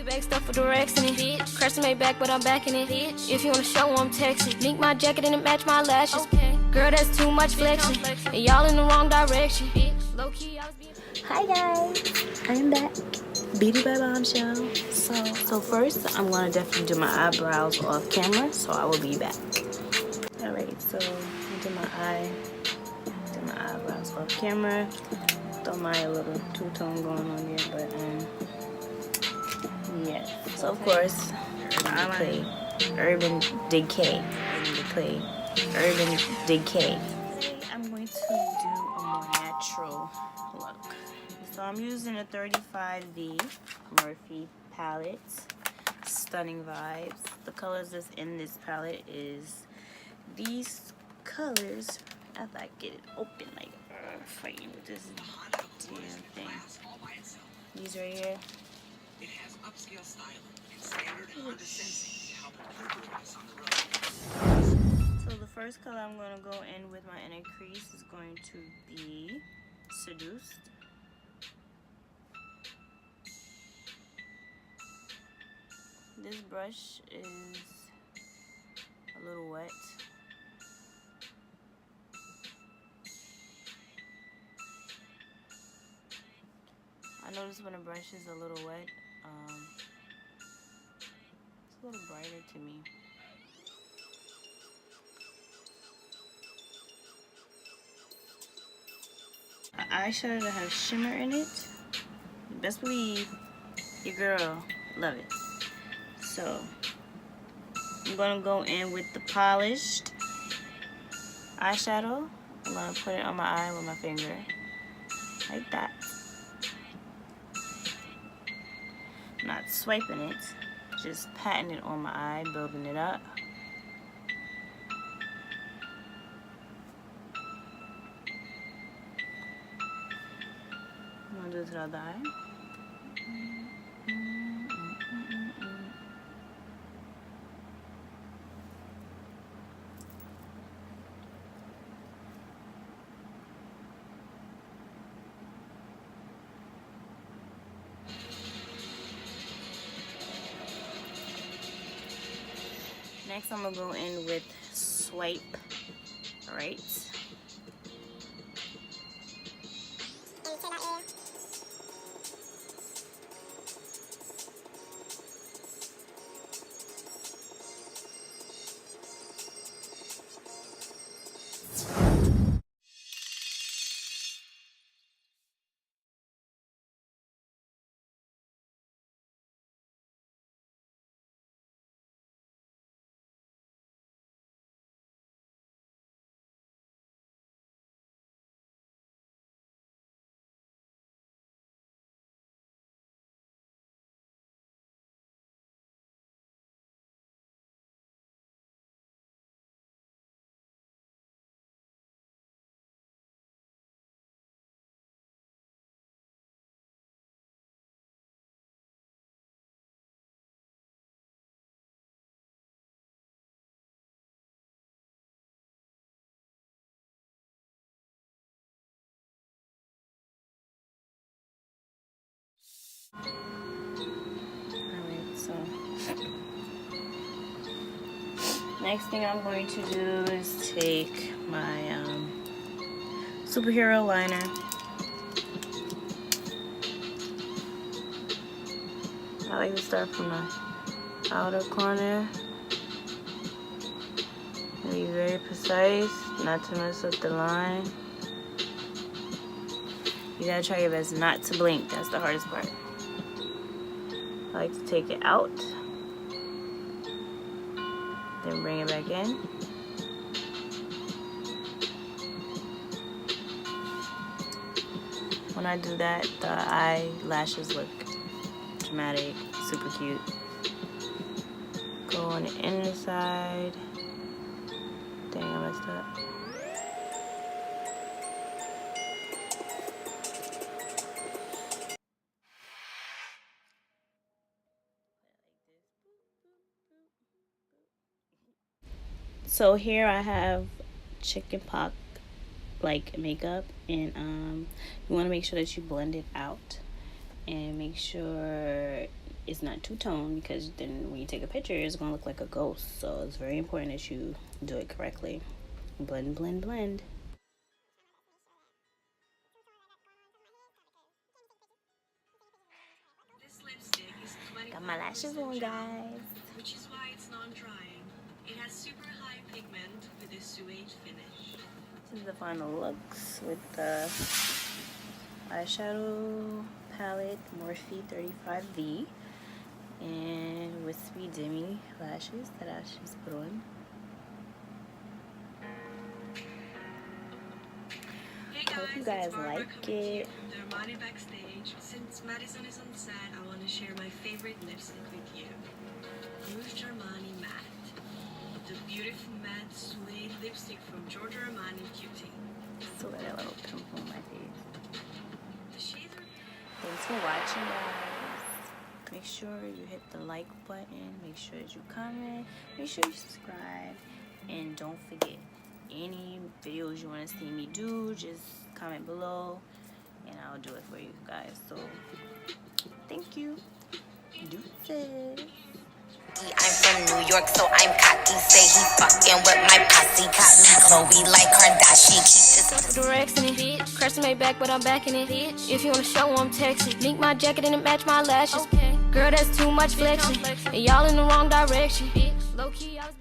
Louis bag stuff for directs in it. Crescent made back, but I'm backing it. If you wanna show, I'm texting. Link my jacket and it match my lashes. Girl, that's too much flexing. And y'all in the wrong direction. Low key, I was being. Hi guys, I am back. Beauty by Bombshell. So first, I'm gonna definitely do my eyebrows off camera. So I will be back. Alright, so I did my eyebrows off camera. Don't mind a little two-tone going on there, but yeah. So of course, urban decay. Today I'm going to do a more natural look. So I'm using a 35V Morphe palette. Stunning vibes. The colors that's in this palette is these colors. As I get it open, like fighting with this damn thing. These right here. It has upscale styling and standard condensation to help improve on the road. So the first color I'm going to go in with my inner crease is going to be Seduced. This brush is a little wet. I notice when a brush is a little wet, it's a little brighter to me. An eyeshadow that has shimmer in it, best believe your girl love it. So I'm gonna go in with the polished eyeshadow. I'm gonna put it on my eye with my finger, like that. I'm not swiping it, just patting it on my eye, building it up. I'm gonna do it to the other eye. Next, I'm gonna go in with Swipe Right. Alright, so next thing I'm going to do is take my superhero liner. I like to start from the outer corner. And be very precise, not to mess up the line. You gotta try your best not to blink, that's the hardest part. I like to take it out, then bring it back in. When I do that, the eyelashes look dramatic, super cute. Go on the inner side. Dang, I messed up. So here I have chickenpox like makeup, and you want to make sure that you blend it out and make sure it's not two-tone, because then when you take a picture, it's gonna look like a ghost. So it's very important that you do it correctly. Blend, blend, blend. Got my lashes on, guys. Which is why it's non-drying. It has super high pigment with a suede finish. This is the final looks with the eyeshadow palette Morphe 35V and Wispy Demi lashes that I just put on. Hey Hope you guys, guys like it. The Armani backstage. Since Madison is on set, I want to share my favorite lipstick with you. Rouge Armani Matte. The beautiful matte suede lipstick from Giorgio Armani Cutie. So I got a little pimple on my face. The shades are Thanks for watching, guys. Make sure you hit the like button. Make sure that you comment. Make sure you subscribe. And don't forget, any videos you want to see me do, just comment below and I'll do it for you guys. So thank you. Deuces. I'm from New York, so I'm cocky. Say he fucking with my posse. Caught me Chloe like Kardashian. Keep this Direction it, Crescent made back, but I'm backing it. If you wanna show, I'm texting. Link my jacket and it match my lashes. Girl, that's too much flexing, and y'all in the wrong direction. Low key, I was